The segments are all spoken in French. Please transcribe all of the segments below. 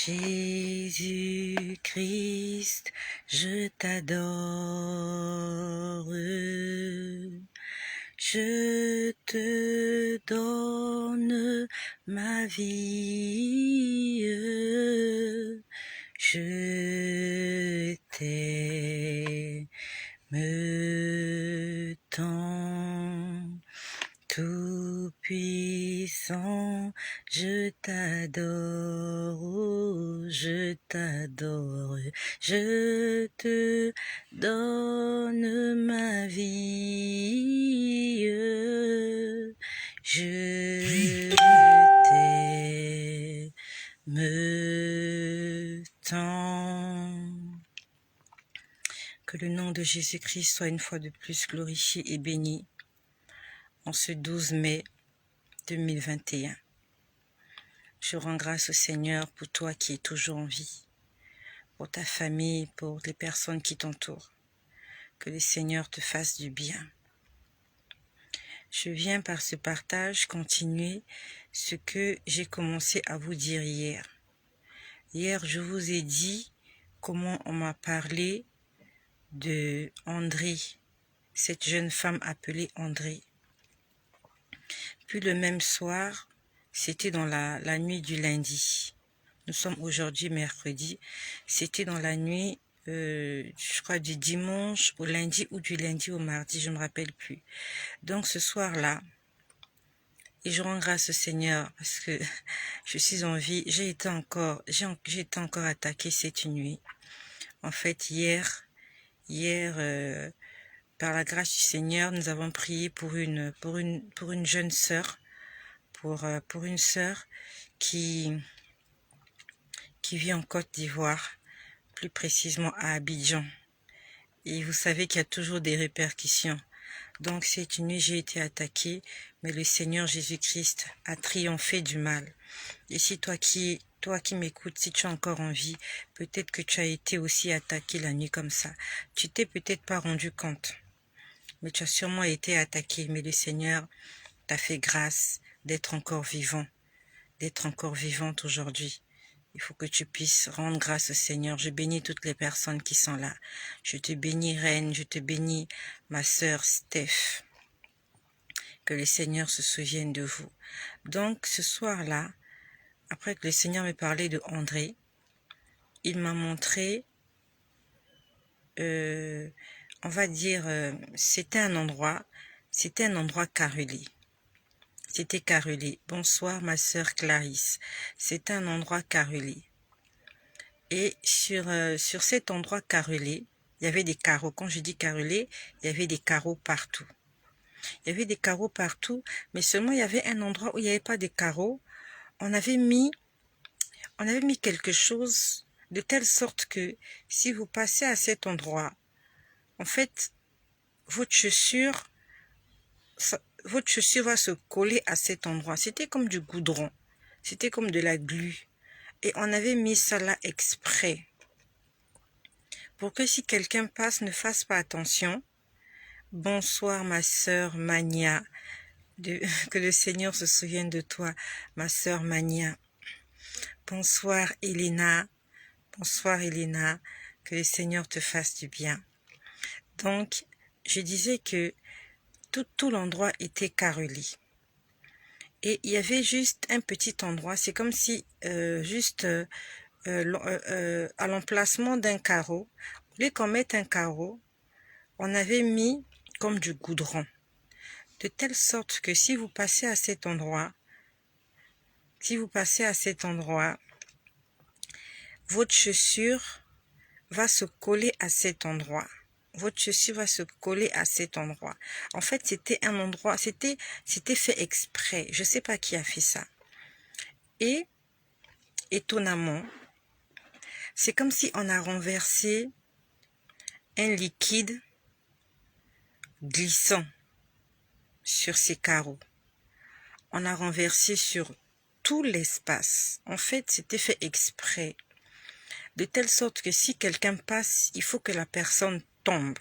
Jésus-Christ, je t'adore, je te donne ma vie, je t'aime tant. Tout-puissant, je t'adore, oh, je t'adore, je te donne ma vie, je t'aime tant. Que le nom de Jésus-Christ soit une fois de plus glorifié et béni en ce 12 mai 2021. Je rends grâce au Seigneur pour toi qui es toujours en vie, pour ta famille, pour les personnes qui t'entourent. Que le Seigneur te fasse du bien. Je viens par ce partage continuer ce que j'ai commencé à vous dire hier. Hier, je vous ai dit comment on m'a parlé de André, cette jeune femme appelée André. Puis le même soir, c'était dans la nuit du lundi. Nous sommes aujourd'hui mercredi. C'était dans la nuit, je crois du dimanche au lundi ou du lundi au mardi, je ne me rappelle plus. Donc ce soir-là, et je rends grâce au Seigneur parce que je suis en vie. J'ai été encore attaquée cette nuit. En fait, hier, par la grâce du Seigneur, nous avons prié pour une jeune sœur, pour une sœur qui vit en Côte d'Ivoire, plus précisément à Abidjan. Et vous savez qu'il y a toujours des répercussions. Donc cette nuit, j'ai été attaquée, mais le Seigneur Jésus-Christ a triomphé du mal. Et si toi qui m'écoutes, si tu es encore en vie, peut-être que tu as été aussi attaqué la nuit comme ça. Tu t'es peut-être pas rendu compte, mais tu as sûrement été attaqué. Mais le Seigneur t'a fait grâce d'être encore vivant, d'être encore vivante aujourd'hui. Il faut que tu puisses rendre grâce au Seigneur. Je bénis toutes les personnes qui sont là. Je te bénis, Reine. Je te bénis, ma sœur Steph. Que le Seigneur se souvienne de vous. Donc, ce soir-là, après que le Seigneur m'ait parlé de André, il m'a montré, on va dire, c'était un endroit carrelé. C'était carrelé. Bonsoir, ma sœur Clarisse. C'était un endroit carrelé. Et sur cet endroit carrelé, il y avait des carreaux. Quand je dis carrelé, il y avait des carreaux partout. Il y avait des carreaux partout, mais seulement il y avait un endroit où il n'y avait pas de carreaux. On avait mis quelque chose de telle sorte que si vous passez à cet endroit, en fait, votre chaussure va se coller à cet endroit. C'était comme du goudron. C'était comme de la glu. Et on avait mis ça là exprès. Pour que si quelqu'un passe, ne fasse pas attention. Bonsoir ma sœur Mania. Que le Seigneur se souvienne de toi, ma sœur Mania. Bonsoir Elena. Bonsoir Elena. Que le Seigneur te fasse du bien. Donc, je disais que tout l'endroit était carrelé. Et il y avait juste un petit endroit, c'est comme si à l'emplacement d'un carreau, au lieu qu'on mette un carreau, on avait mis comme du goudron. De telle sorte que si vous passez à cet endroit, votre chaussure va se coller à cet endroit. Votre chaussure va se coller à cet endroit. En fait, c'était un endroit, c'était fait exprès. Je ne sais pas qui a fait ça. Et, étonnamment, c'est comme si on a renversé un liquide glissant sur ces carreaux. On a renversé sur tout l'espace. En fait, c'était fait exprès. De telle sorte que si quelqu'un passe, il faut que la personne tombe.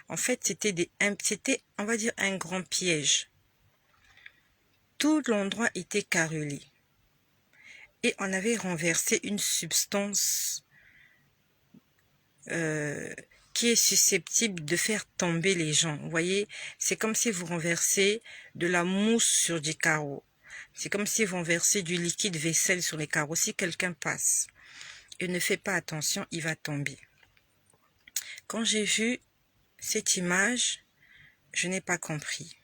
En fait, c'était, on va dire, un grand piège. Tout l'endroit était carrelé. et on avait renversé une substance qui est susceptible de faire tomber les gens. Vous voyez, c'est comme si vous renversez de la mousse sur des carreaux. C'est comme si vous renversez du liquide vaisselle sur les carreaux. Si quelqu'un passe et ne fait pas attention, il va tomber. Quand j'ai vu cette image, je n'ai pas compris.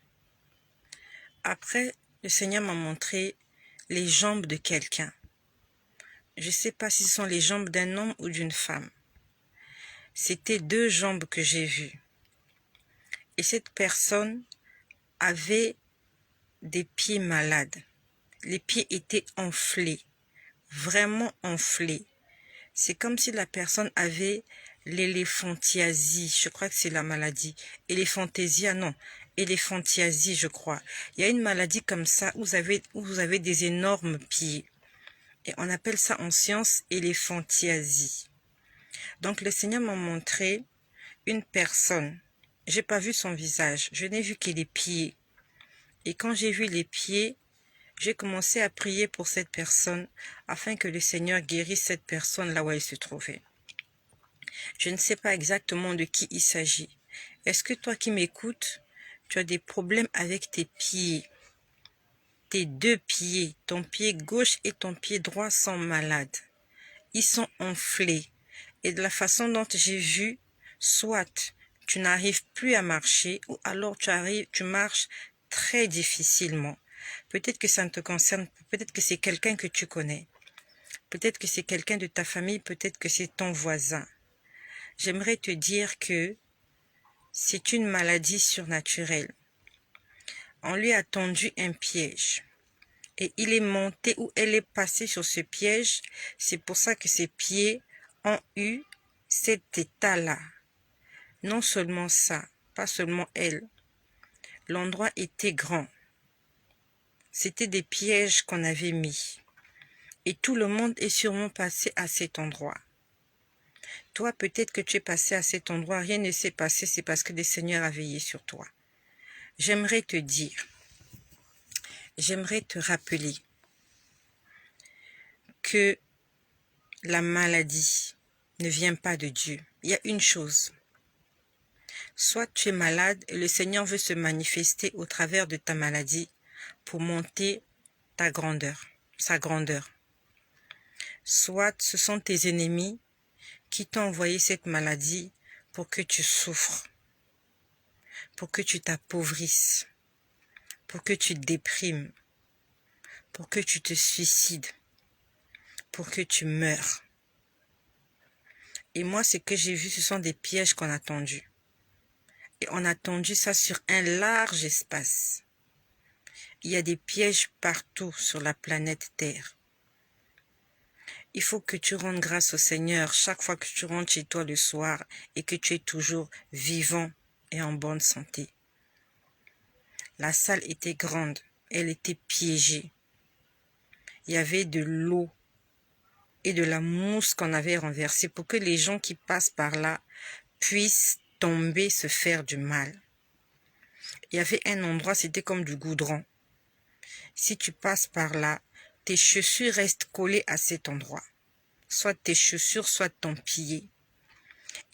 Après, le Seigneur m'a montré les jambes de quelqu'un. Je ne sais pas si ce sont les jambes d'un homme ou d'une femme. C'était 2 jambes que j'ai vues. Et cette personne avait des pieds malades. Les pieds étaient enflés, vraiment enflés. C'est comme si la personne avait l'éléphantiasie, je crois que c'est la maladie. Éléphantasia, non, éléphantiasie, je crois. Il y a une maladie comme ça où vous avez des énormes pieds. Et on appelle ça en science éléphantiasie. Donc le Seigneur m'a montré une personne. J'ai pas vu son visage, je n'ai vu que les pieds. Et quand j'ai vu les pieds, j'ai commencé à prier pour cette personne afin que le Seigneur guérisse cette personne là où elle se trouvait. Je ne sais pas exactement de qui il s'agit. Est-ce que toi qui m'écoutes, tu as des problèmes avec tes pieds? Tes 2 pieds, ton pied gauche et ton pied droit sont malades. Ils sont enflés. Et de la façon dont j'ai vu, soit tu n'arrives plus à marcher ou alors tu marches très difficilement. Peut-être que ça ne te concerne pas, peut-être que c'est quelqu'un que tu connais. Peut-être que c'est quelqu'un de ta famille, peut-être que c'est ton voisin. J'aimerais te dire que c'est une maladie surnaturelle. On lui a tendu un piège. Et il est monté ou elle est passée sur ce piège. C'est pour ça que ses pieds ont eu cet état-là. Non seulement ça, pas seulement elle. L'endroit était grand. C'était des pièges qu'on avait mis. Et tout le monde est sûrement passé à cet endroit. Toi, peut-être que tu es passé à cet endroit, rien ne s'est passé, c'est parce que le Seigneur a veillé sur toi. J'aimerais te dire, j'aimerais te rappeler que la maladie ne vient pas de Dieu. Il y a une chose. Soit tu es malade et le Seigneur veut se manifester au travers de ta maladie pour monter ta grandeur, sa grandeur. Soit ce sont tes ennemis qui t'ont envoyé cette maladie pour que tu souffres, pour que tu t'appauvrisses, pour que tu te déprimes, pour que tu te suicides, pour que tu meurs. Et moi, ce que j'ai vu, ce sont des pièges qu'on a tendus. Et on a tendu ça sur un large espace. Il y a des pièges partout sur la planète Terre. Il faut que tu rendes grâce au Seigneur chaque fois que tu rentres chez toi le soir et que tu es toujours vivant et en bonne santé. La salle était grande, elle était piégée. Il y avait de l'eau et de la mousse qu'on avait renversée pour que les gens qui passent par là puissent tomber, se faire du mal. Il y avait un endroit, c'était comme du goudron. Si tu passes par là, tes chaussures restent collées à cet endroit. Soit tes chaussures, soit ton pied.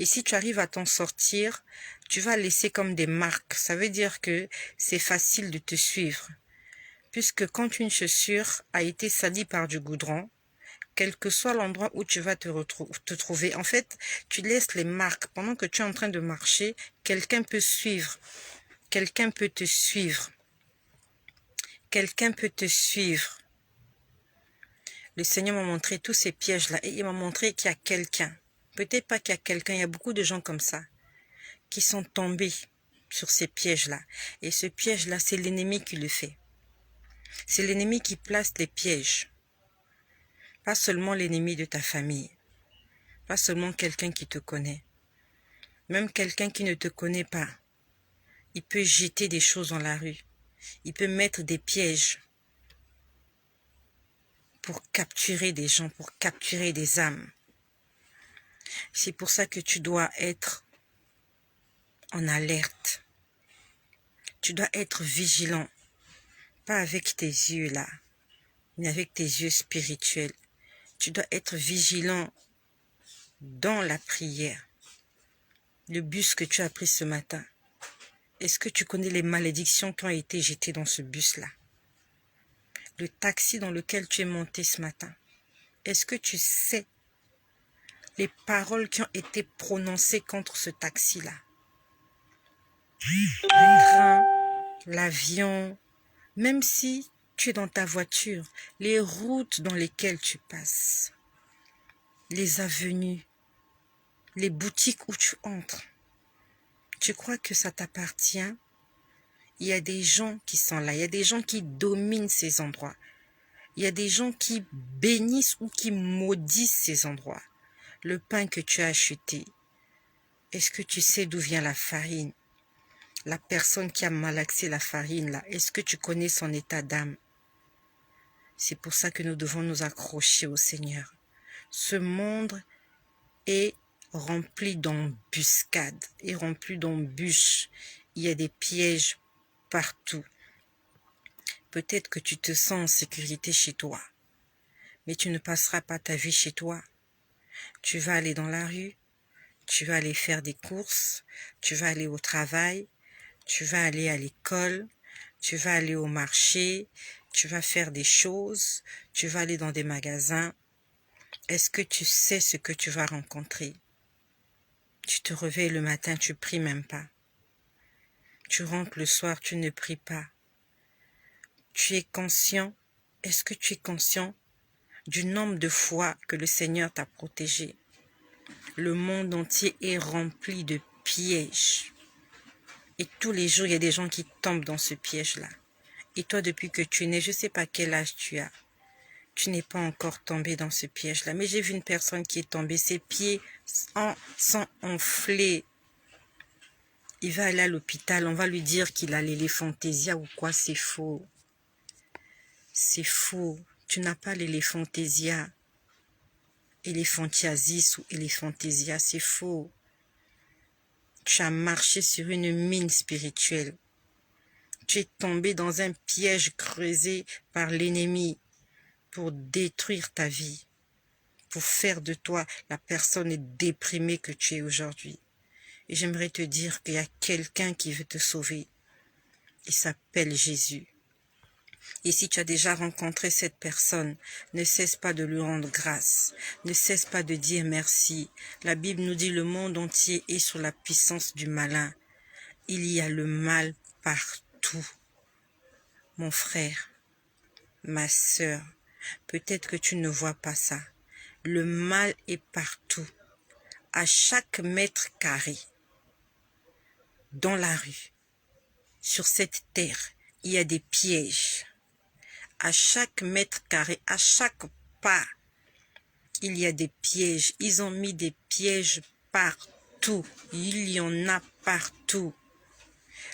Et si tu arrives à t'en sortir, tu vas laisser comme des marques. Ça veut dire que c'est facile de te suivre. Puisque quand une chaussure a été salie par du goudron, quel que soit l'endroit où tu vas te trouver, en fait, tu laisses les marques. Pendant que tu es en train de marcher, quelqu'un peut suivre. Quelqu'un peut te suivre. Quelqu'un peut te suivre. Le Seigneur m'a montré tous ces pièges-là et il m'a montré qu'il y a quelqu'un. Peut-être pas qu'il y a quelqu'un, il y a beaucoup de gens comme ça qui sont tombés sur ces pièges-là. Et ce piège-là, c'est l'ennemi qui le fait. C'est l'ennemi qui place les pièges. Pas seulement l'ennemi de ta famille. Pas seulement quelqu'un qui te connaît. Même quelqu'un qui ne te connaît pas. Il peut jeter des choses dans la rue. Il peut mettre des pièges pour capturer des gens, pour capturer des âmes. C'est pour ça que tu dois être en alerte. Tu dois être vigilant. Pas avec tes yeux là, mais avec tes yeux spirituels. Tu dois être vigilant dans la prière. Le bus que tu as pris ce matin, est-ce que tu connais les malédictions qui ont été jetées dans ce bus-là? Le taxi dans lequel tu es monté ce matin, est-ce que tu sais les paroles qui ont été prononcées contre ce taxi-là? Le train, l'avion, même si tu es dans ta voiture, les routes dans lesquelles tu passes, les avenues, les boutiques où tu entres, tu crois que ça t'appartient? Il y a des gens qui sont là, il y a des gens qui dominent ces endroits. Il y a des gens qui bénissent ou qui maudissent ces endroits. Le pain que tu as acheté, est-ce que tu sais d'où vient la farine? La personne qui a malaxé la farine là, est-ce que tu connais son état d'âme? C'est pour ça que nous devons nous accrocher au Seigneur. Ce monde est rempli d'embuscades, est rempli d'embûches. Il y a des pièges partout. Peut-être que tu te sens en sécurité chez toi, mais tu ne passeras pas ta vie chez toi. Tu vas aller dans la rue, tu vas aller faire des courses, tu vas aller au travail, tu vas aller à l'école, tu vas aller au marché, tu vas faire des choses, tu vas aller dans des magasins. Est-ce que tu sais ce que tu vas rencontrer? Tu te réveilles le matin, tu pries même pas. Tu rentres le soir, tu ne pries pas. Tu es conscient? Est-ce que tu es conscient du nombre de fois que le Seigneur t'a protégé? Le monde entier est rempli de pièges. Et tous les jours, il y a des gens qui tombent dans ce piège-là. Et toi, depuis que tu es né, je ne sais pas quel âge tu as, tu n'es pas encore tombé dans ce piège-là. Mais j'ai vu une personne qui est tombée, ses pieds sont enflés. Il va aller à l'hôpital, on va lui dire qu'il a l'éléphantésia ou quoi, c'est faux. C'est faux. Tu n'as pas l'éléphantésia, éléphantiasis ou éléphantésia, c'est faux. Tu as marché sur une mine spirituelle. Tu es tombé dans un piège creusé par l'ennemi pour détruire ta vie, pour faire de toi la personne déprimée que tu es aujourd'hui. Et j'aimerais te dire qu'il y a quelqu'un qui veut te sauver. Il s'appelle Jésus. Et si tu as déjà rencontré cette personne, ne cesse pas de lui rendre grâce. Ne cesse pas de dire merci. La Bible nous dit le monde entier est sous la puissance du malin. Il y a le mal partout. Mon frère, ma sœur, peut-être que tu ne vois pas ça. Le mal est partout. À chaque mètre carré, dans la rue, sur cette terre, il y a des pièges. À chaque mètre carré, à chaque pas, il y a des pièges. Ils ont mis des pièges partout. Il y en a partout.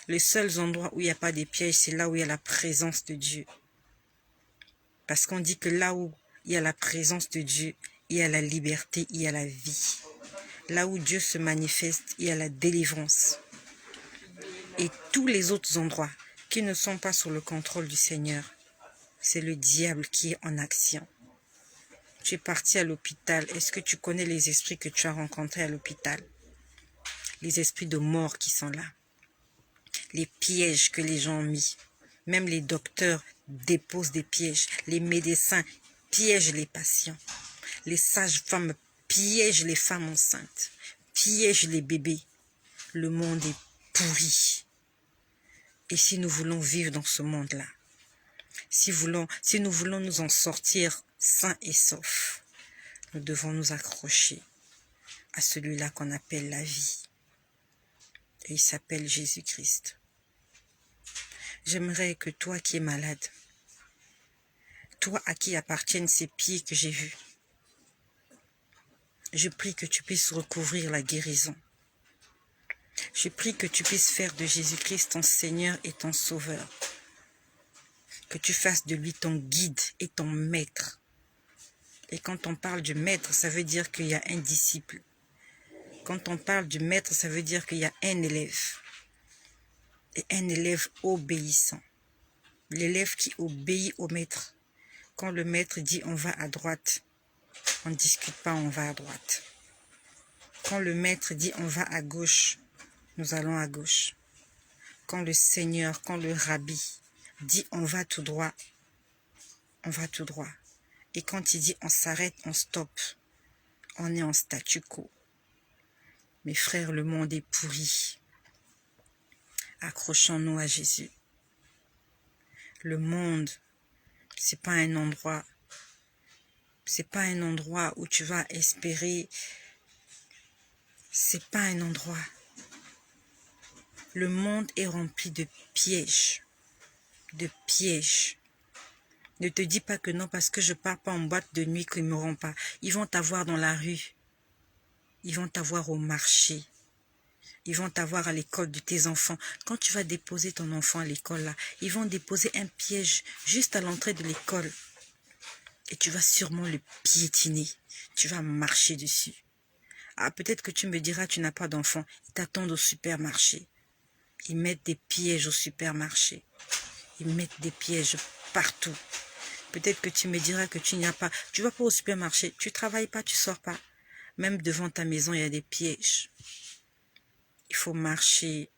Les seuls endroits où il n'y a pas de pièges, c'est là où il y a la présence de Dieu. Parce qu'on dit que là où il y a la présence de Dieu, il y a la liberté, il y a la vie. Là où Dieu se manifeste, il y a la délivrance. Et tous les autres endroits qui ne sont pas sous le contrôle du Seigneur, c'est le diable qui est en action. Tu es parti à l'hôpital. Est-ce que tu connais les esprits que tu as rencontrés à l'hôpital? Les esprits de mort qui sont là. Les pièges que les gens ont mis. Même les docteurs déposent des pièges. Les médecins piègent les patients. Les sages-femmes piègent les femmes enceintes. Piègent les bébés. Le monde est pourri. Et si nous voulons vivre dans ce monde-là, si nous voulons nous en sortir sains et saufs, nous devons nous accrocher à celui-là qu'on appelle la vie. Et il s'appelle Jésus-Christ. J'aimerais que toi qui es malade, toi à qui appartiennent ces pieds que j'ai vus, je prie que tu puisses recouvrir la guérison. Je prie que tu puisses faire de Jésus-Christ ton Seigneur et ton Sauveur. Que tu fasses de lui ton guide et ton maître. Et quand on parle du maître, ça veut dire qu'il y a un disciple. Quand on parle du maître, ça veut dire qu'il y a un élève. Et un élève obéissant. L'élève qui obéit au maître Quand le maître dit on va à droite, on ne discute pas, on va à droite. Quand le maître dit on va à gauche, nous allons à gauche. Quand le Seigneur, quand le Rabbi dit on va tout droit, on va tout droit. Et quand il dit on s'arrête, on stoppe. On est en statu quo. Mes frères, le monde est pourri. Accrochons-nous à Jésus. Le monde, c'est pas un endroit où tu vas espérer. C'est pas un endroit. Le monde est rempli de pièges. De pièges. Ne te dis pas que non, parce que je pars pas en boîte de nuit qu'ils ne m'auront pas. Ils vont t'avoir dans la rue. Ils vont t'avoir au marché. Ils vont t'avoir à l'école de tes enfants. Quand tu vas déposer ton enfant à l'école, là, ils vont déposer un piège juste à l'entrée de l'école. Et tu vas sûrement le piétiner. Tu vas marcher dessus. Ah, peut-être que tu me diras, tu n'as pas d'enfant. Ils t'attendent au supermarché. Ils mettent des pièges au supermarché. Ils mettent des pièges partout. Peut-être que tu me diras que tu n'y as pas. Tu vas pas au supermarché. Tu travailles pas, tu sors pas. Même devant ta maison, il y a des pièges. Il faut marcher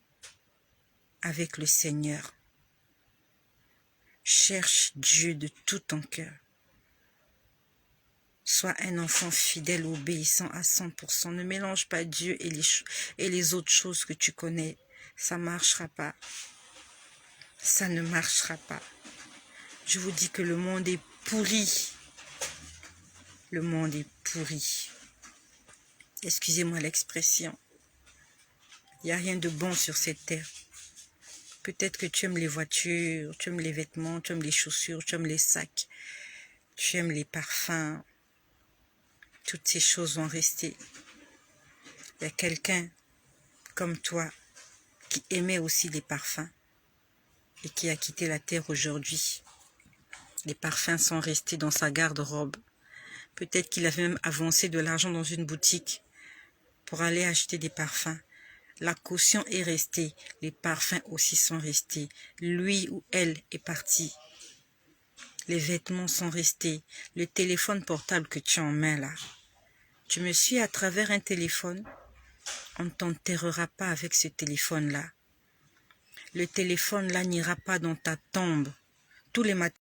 avec le Seigneur. Cherche Dieu de tout ton cœur. Sois un enfant fidèle, obéissant à 100%. Ne mélange pas Dieu et les autres choses que tu connais. Ça ne marchera pas. Ça ne marchera pas. Je vous dis que le monde est pourri. Le monde est pourri. Excusez-moi l'expression. Il n'y a rien de bon sur cette terre. Peut-être que tu aimes les voitures, tu aimes les vêtements, tu aimes les chaussures, tu aimes les sacs, tu aimes les parfums. Toutes ces choses vont rester. Il y a quelqu'un comme toi qui aimait aussi les parfums et qui a quitté la terre aujourd'hui. Les parfums sont restés dans sa garde-robe. Peut-être qu'il avait même avancé de l'argent dans une boutique pour aller acheter des parfums. La caution est restée, les parfums aussi sont restés. Lui ou elle est parti. Les vêtements sont restés. Le téléphone portable que tu as en main là. Tu me suis à travers un téléphone. On ne t'enterrera pas avec ce téléphone là. Le téléphone là n'ira pas dans ta tombe. Tous les matins.